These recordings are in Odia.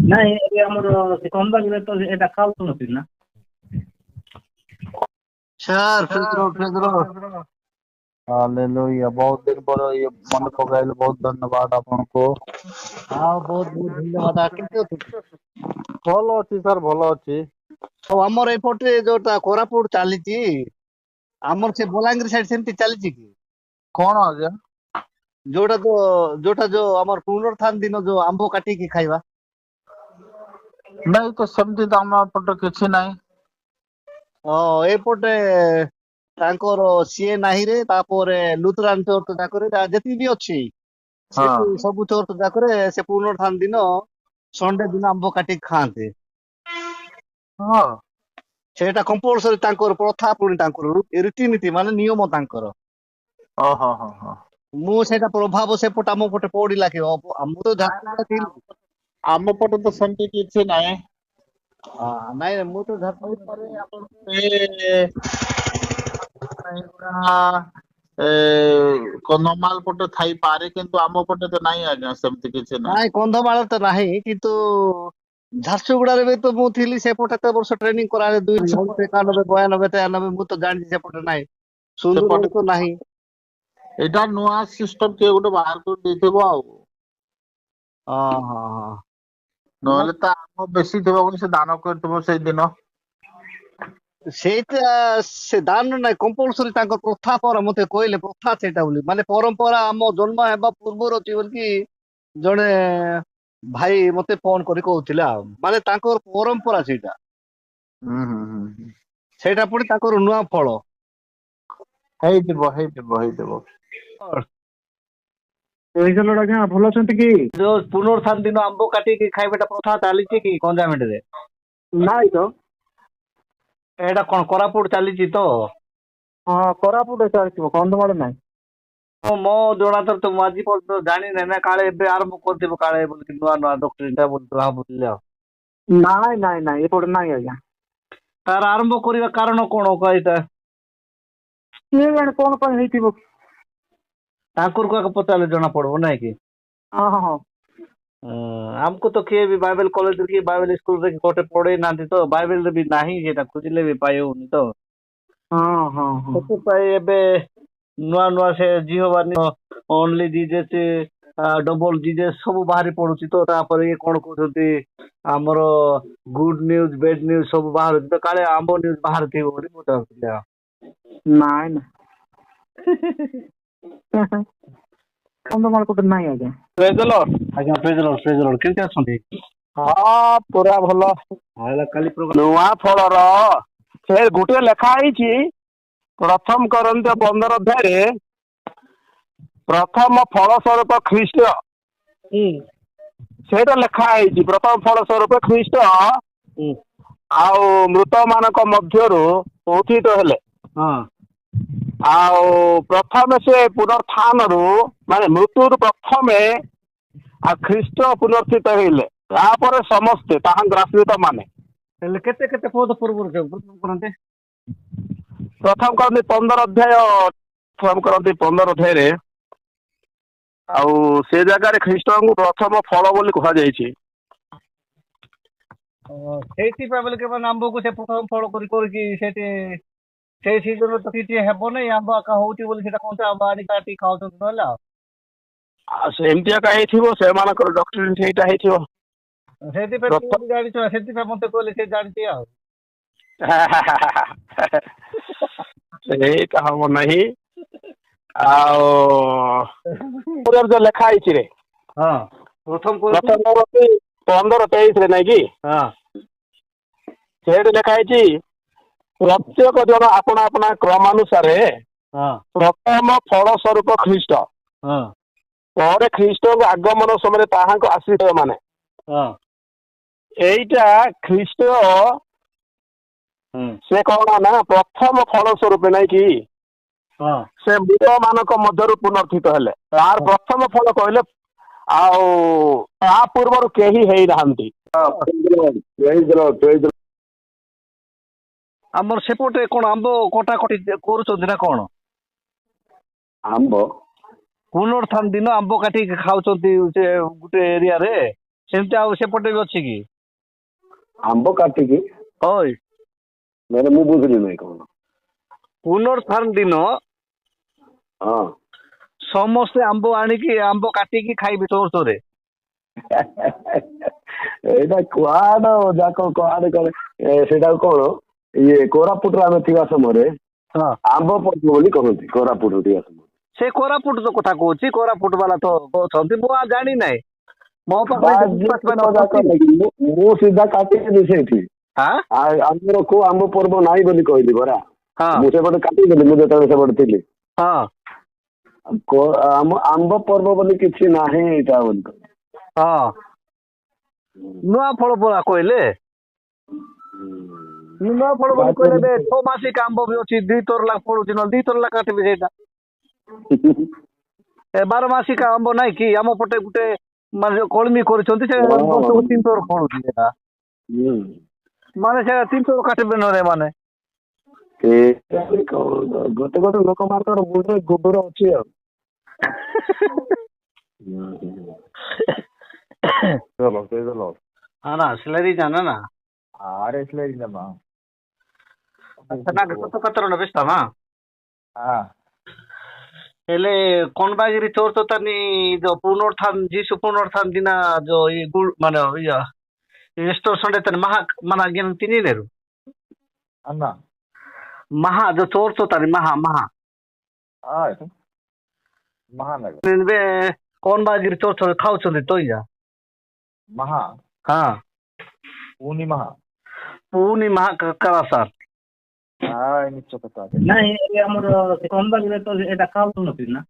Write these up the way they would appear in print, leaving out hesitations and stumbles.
ନାଇଁ ଏବେ ଆମର ସେ କମ୍ବାକିରେ ତ ଏଇଟା ଖାଉନଥିଲି ନା। ସାର୍ ଫ୍ରେଜ୍ हालेलुया बहुत दिन पर ये मन पकाइले बहुत धन्यवाद आपनको। ଆଉ ବହୁତ ବହୁତ ଧନ୍ୟବାଦ। କେମିତି ଅଛନ୍ତି? ଭଲ ଅଛି ସାର୍ ଭଲ ଅଛି। ଆଉ ଆମର ଏପଟେ ଯୋଉଟା କୋରାପୁଟ ଚାଲିଛି, ଆମର ସେ ବଲାଙ୍ଗୀର ସାଇଡ ସେମିତି ଚାଲିଛି କି? କଣ ଆଜ୍ଞା? ଯୋଉଟା ଯୋଉ ଆମର ପୁନରୁତ୍ଥାନ ଦିନ ଯୋଉ ଆମ୍ବ କାଟିକି ଖାଇବା। ନାଇଁ ତ ସେମିତି ତ ଆମ ପଟେ କିଛି ନାହିଁ। ହଁ ଏପଟେ ତାଙ୍କର ସିଏ ନାହିଁରେ, ତାପରେ ଲୁଥରାନ ଚର୍ଚ୍ଚ ଯାକରେ ଯେତିକି ବି ଅଛି ହଁ ସେଠି ସବୁ ଚର୍ଚ୍ଚ ଯାକରେ ସେ ପୁନରୁତ୍ଥାନ ଦିନ ସଣ୍ଡେ ଦିନ ଆମ୍ବ କାଟିକି ଖାଆନ୍ତି। ହଁ ସେଇଟା କମ୍ପଲସରୀ ତାଙ୍କର ପ୍ରଥା, ପୁଣି ତାଙ୍କର ରୀତିନୀତି ମାନେ ନିୟମ ତାଙ୍କର। ଓହୋ ହୋ ହୋ। ମୁଁ ସେଇଟା ପ୍ରଭାବ ସେପଟେ ଆମ ପଟେ ପଡିଲା କି ମୁଁ ତ ଝାରସୁଗୁଡା ଥିଲି। ଆମ ପଟେ ତ ସେମିତି କିଛି ନାହିଁ। ନାଇଁ ମୁଁ ତ କହିପାରେ ଆପଣ ଏ ଏ କନ୍ଧମାଳ ପଟେ ଥାଇପାରେ କିନ୍ତୁ ଆମ ପଟେ ତ ନାହିଁ ଆଜ୍ଞା ସେମିତି କିଛି ନାହିଁ। ନାଇଁ କନ୍ଧମାଳ ତ ନାହିଁ, କିନ୍ତୁ ଝାରସୁଗୁଡାରେ ବି ତ ମୁଁ ଥିଲି। ସେପଟେ ଏତେ ବର୍ଷ ଟ୍ରେନିଂ କରାଏ 1991 92 93 ମୁଁ ତ ଜାଣିଛି ସେପଟେ ନାହିଁ। ସେପଟେ ସୁନ୍ଦରରେ ତ ନାହିଁ। ଏଇଟା ନୂଆ ସିଷ୍ଟମ କିଏ ଗୋଟେ ବାହାର କରି ଦେଇଥିବ ଆଉ। ହଁ ହଁ ହଁ। ନହେଲେ ତ ଆମ ବେଶୀ ଥିବ ବୋଲି ସେ ଦାନ କରିଥିବ ସେଇଦିନ। ସେଇଟା ସେ ଦାନ ନାଇଁ, କମ୍ପଲସରୀ ତାଙ୍କ ପ୍ରଥା ପରା ମତେ କହିଲେ ପ୍ରଥା ସେଇଟା ବୋଲି, ମାନେ ପରମ୍ପରା ଆମ ଜନ୍ମ ହେବା ପୂର୍ବରୁ ଅଛି ବୋଲିକି ଜଣେ ଭାଇ ମତେ ଫୋନ କରି କହୁଥିଲେ ଆଉ, ମାନେ ତାଙ୍କର ପରମ୍ପରା ସେଇଟା। ହୁଁ। ସେଇଟା ପୁଣି ତାଙ୍କର ନୂଆ ଫଳ। ହେଇଥିବ। ଆଜ୍ଞା ଭଲ ଅଛନ୍ତି କି? ଯୋଉ ପୁନରୁତ୍ଥାନ ଦିନ ଆମ୍ବ କାଟିକି ଖାଇବାଟା ପ୍ରଥା ଚାଲିଛି କି ଗଞ୍ଜାମରେ? ନାଇଁ ତ। ଏଇଟା କଣ କୋରାପୁଟ ଚାଲିଛି ତ? ହଁ କୋରାପୁଟରେ ଚାଲିଥିବ, କନ୍ଧମାଳ ନାହିଁ। ହଁ ମୋ ଜଣା ତ ମୁଁ ଆଜି ପର୍ଯ୍ୟନ୍ତ ଜାଣିନି ନା, କାଳେ ଏବେ ଆରମ୍ଭ କରିଥିବ କାଳେ ବୋଲିକି ନୂଆ ନୂଆ ଭାବୁଥିଲି ଆଉ। ନାଇଁ ଏପଟେ ନାଇଁ ଆଜ୍ଞା। ତାର ଆରମ୍ଭ କରିବା କାରଣ କଣ ଏଇଟା? କିଏ ଜାଣେ କଣ ପାଇଁ ହେଇଥିବ? ତାଙ୍କର କାହାକୁ ପଚାରିଲେ ଜଣା ପଡିବ ନାଇଁ କି? ହଁ। ଆମକୁ ତ କିଏ ବି ବାଇବେଲ କଲେଜରେ କି ବାଇବେଲ ସ୍କୁଲରେ ଗୋଟେ ପଢେଇ ନାହାନ୍ତି ତ, ବାଇବେଲରେ ବି ନାହିଁ ସେଟା ଖୋଜିଲେ ବି ପାଇ ହଉନି ତ। ହଁ। ସେଥିପାଇଁ ଏବେ ନୂଆ ନୂଆ ସେ ଜିଓ ଓନ୍ଲି ଜିଜେସ୍ ଡବଲ ଜିଜେସ୍ ସବୁ ବାହାରି ପଡୁଛି ତ, ତାପରେ ଇଏ କଣ କହୁଛନ୍ତି ଆମର ଗୁଡ ନ୍ୟୁଜ ବେଡ ନ୍ୟୁଜ ସବୁ ବାହାରୁଛି ତ, କାଳେ ଆମ୍ବ ନ୍ୟୁଜ ବାହାରିଥିବ ବୋଲି ମୁଁ ଚାହୁଁଥିଲି ଆଉ। ନାଇଁ। କନ୍ଧମାଳ ପଟେ ନାହିଁ ଆଜ୍ଞା। ପ୍ରେଜ୍ ଦ ଲର୍ଡ ଆଜ୍ଞା, ପ୍ରେଜ୍ ଦ ଲର୍ଡ କେମିତି ଅଛନ୍ତି? ହଁ ପୁରା ଭଲ। କାଲି ନୂଆ ଫଳର ସେ ଗୋଟେ ଲେଖା ହେଇଛି ପ୍ରଥମ କରନ୍ଥୀୟ 15 ଅଧ୍ୟାୟରେ ପ୍ରଥମ ଫଳ ସ୍ୱରୂପ ଖ୍ରୀଷ୍ଟ। ହୁଁ ସେଇଟା ଲେଖା ହେଇଛି ପ୍ରଥମ ଫଳ ସ୍ୱରୂପ ଖ୍ରୀଷ୍ଟ ହୁଁ ଆଉ ମୃତ ମାନଙ୍କ ମଧ୍ୟରୁ ଉତ୍ଥିତ ହେଲେ। ହଁ ଆଉ ପ୍ରଥମେ ସେ ପୁନରୁତ୍ଥାନରୁ ମାନେ ମୃତ୍ୟୁରୁ ପ୍ରଥମେ ଆଉ ଖ୍ରୀଷ୍ଟ ପୁନର୍ଥିତ ହେଇଲେ, ତାପରେ ସମସ୍ତେ ତାହାଙ୍କର ଆଶ୍ରିତ ମାନେ। ହେଲେ କେତେ କେତେ ପଦ ପୂର୍ବରୁ କରନ୍ତେ? ପ୍ରଥମ କରନ୍ତି 15 ଅଧ୍ୟାୟ, ପ୍ରଥମ କରନ୍ତି 15 ଅଧ୍ୟାୟରେ ଆଉ ସେ ଜାଗାରେ ଖ୍ରୀଷ୍ଟଙ୍କୁ ପ୍ରଥମ ଫଳ ବୋଲି କୁହାଯାଇଛି। ସେଇଥିପାଇଁ ବୋଲି କେବଳ ଆମ୍ବକୁ ସେ ପ୍ରଥମ ଫଳ କରିକି ସେଠି ସେଇ ସିଜନରେ ତ କିଛି ହେବନାଇଁ, ଆମ୍ବ ଆକା ହଉଛି ବୋଲି ସେଇଟା କଞ୍ଚା ଆମ୍ବ ଆଣି କାଟିକି ଖାଉଛନ୍ତି ନହେଲେ ଆଉ। ଆଉ ସେମିତି ଏକା ହେଇଥିବ, ସେମାନଙ୍କର ଡକ୍ଟ୍ରିନ ସେଇଟା ହେଇଥିବ। ସେଥିପାଇଁ ତୁ ବି ଜାଣିଛୁ, ସେଥିପାଇଁ ମତେ କହିଲେ ସେ ଜାଣିଛି ଆଉ। ସେଇଟା ହବ ନାହିଁ ଆଉ ଯୋଉ ଲେଖା ହେଇଛିରେ ହଁ ପ୍ରଥମ କରୁଛି ପ୍ରଥମ 15:23 ନାଇଁ କି? ହଁ ସେଇଠି ଲେଖା ହେଇଛି ପ୍ରତ୍ୟେକ ଜଣ ଆପଣା ଆପଣା କ୍ରମାନୁସାରେ ହଁ ପ୍ରଥମ ଫଳ ସ୍ୱରୂପ ଖ୍ରୀଷ୍ଟ, ହଁ ପରେ ଖ୍ରୀଷ୍ଟଙ୍କ ଆଗମନ ସମୟରେ ତାହାଙ୍କ ଆଶ୍ରିତ ମାନେ। ହଁ ଏଇଟା ଖ୍ରୀଷ୍ଟ ହୁଁ ସେ କଣ ନା ପ୍ରଥମ ଫଳ ସ୍ୱରୂପ ନାଇଁ କି? ହଁ ସେ ମୃତ ମାନଙ୍କ ମଧ୍ୟରୁ ପୁନର୍ଥିତ ହେଲେ, ତାର ପ୍ରଥମ ଫଳ କହିଲେ ଆଉ ତା ପୂର୍ବରୁ କେହି ହେଇନାହାନ୍ତି। ଆମର ସେପଟେ କଣ ଆମ୍ବ କଟାକଟି କରୁଛନ୍ତି ନା କଣ? ଆମ୍ବ ପୁନରୁତ୍ଥାନ ଦିନ ଆମ୍ବ କାଟିକି ଖାଉଛନ୍ତି ସେ ଗୋଟେ ଏରିଆରେ। ସେମିତି ଆଉ ସେପଟେ ବି ଅଛି କି? ଆମ୍ବ କାଟିକି ଓଇ ମାନେ ମୁଁ ବୁଝିଲି ନାହିଁ କଣ। ପୁନର୍ଥାନ ଦିନ ହଁ ସମସ୍ତେ ଆମ୍ବ ଆଣିକି ଆମ୍ବ କାଟିକି ଖାଇବେ ଚୋରେ। ଏଇଟା କୁଆଡ ଯାକ କୁଆଡେ କରେ ସେଇଟା କଣ ଇଏ କୋରାପୁଟରେ ଆମେ ଥିବା ସମୟରେ ହଁ ଆମ୍ବ ପର୍ବ ବୋଲି କହନ୍ତି କୋରାପୁଟ ଥିବା ସମୟରେ। ସେ କୋରାପୁଟ ତ କଥା କହୁଛି, କୋରାପୁଟ ବାଲା ତ କହୁଛନ୍ତି, ମୁଁ ଆଉ ଜାଣି ନାହିଁ। ମୋ ପାଖରେ ଏତେ ବାଜେ ବିଶ୍ୱାସ ମାନେ ଯାକ ଅଛନ୍ତି। ଲାଗି ମୁଁ ସିଧା କାଟିଦେଲି ସେଇଠି। ହଁ ଆମର କୋଉ ଆମ୍ବ ପର୍ବ ନାହିଁ ବୋଲି କହିଲି ପରା। ହଁ ମୁଁ ସେପଟେ କାଟିଦେଲି, ମୁଁ ଯେତେବେଳେ ସେପଟେ ଥିଲି। ହଁ ଆମ୍ବ ପର୍ବ ବୋଲି କିଛି ନାହିଁ ଏଇଟା ବୋଲି କହିଲି। ହଁ ନୂଆ ଫଳ ପରା କହିଲେ। ନୂଆ ଫଳ ବୋଲି କହିଲେ ଏବେ 6 ମାସିକ ଆମ୍ବ ବି ଅଛି, 2 ତୋରଲା ପଡୁଛି, ନହେଲେ 2 ତୋରଲା କାଟିବି ସେଇଟା। ଏ 12 ମାସିକା ଆମ୍ବ ନାହିଁ କି ଆମ ପଟେ ଗୋଟେ ମାନେ ଯୋଉ କଳମି କରିଛନ୍ତି, ସେ ବର୍ଷକୁ 3 ଥର ଫଳୁଛି ସେଟା। ମାନେ ସେ 3 ଥର କାଟିବେ ନରେ ମାନେ। ଗୋଟେ ଗୋଟେ ଲୋକମାନଙ୍କର ମୁଣ୍ଡରେ ଗୋବର ଅଛି ଆଉ। ना स्लरी जाना ना आरे स्लरी जमा ना कत कतर न बेस्ता ना हेले कोनबागिरी चोर तो तनी जो पुनर्थान जीसु पुनर्थान दिना जो ये गुड़ माने या रेस्टोर संडे तन महा मना गेन तिनी नेरु अन्ना महा जो चोर तो तनी महा महा आय महानगर निनबे कोनबागिरी चोर चोर खाउ छथि तोइया महा हां पूनी महा करा सर निश्चय कथा ନାଇଁ ଏ ଆମର ସେ କମ୍ବାଗିରେ ତ ଏଇଟା ଖାଉନଥିଲି ନା।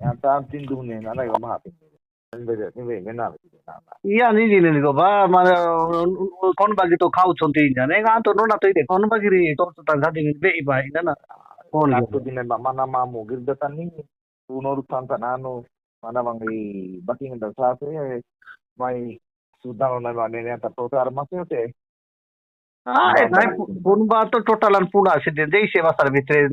आता तीन दुने ना नाही महा निवे ना इया नि दिने को बा माने कोनबागिरी तो खाउ छथि जाने गा तो नोना तो कोनबागिरी तो ता जादि बे बाई ना कोन satu din mana mamu girdatan ni punorutan tanano mana mangi baking da sase mai sudan na mane ne ta to ar masio te Ah, नाइ कोनबा तो टोटल पुडा से दे सेवा सर भित्र